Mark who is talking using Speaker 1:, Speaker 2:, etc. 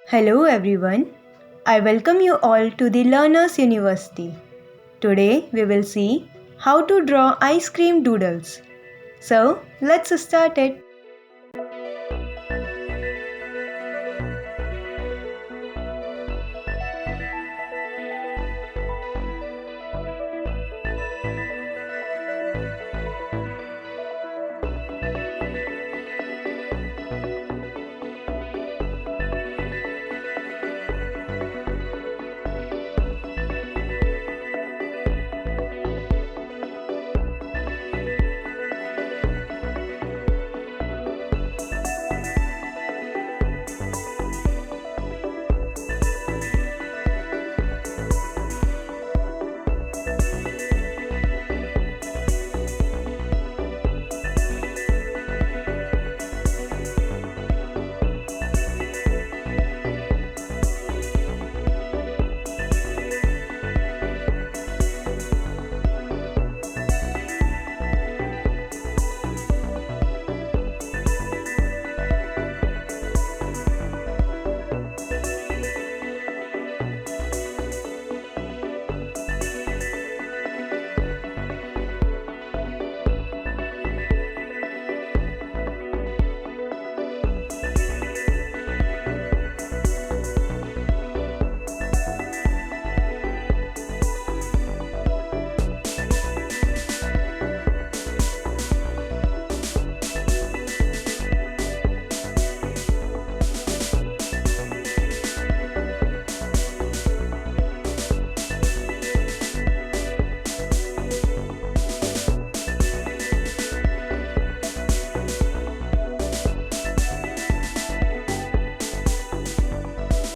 Speaker 1: Hello everyone. I welcome you all to the Learners University. Today we will see how to draw ice cream doodles. So let's start it.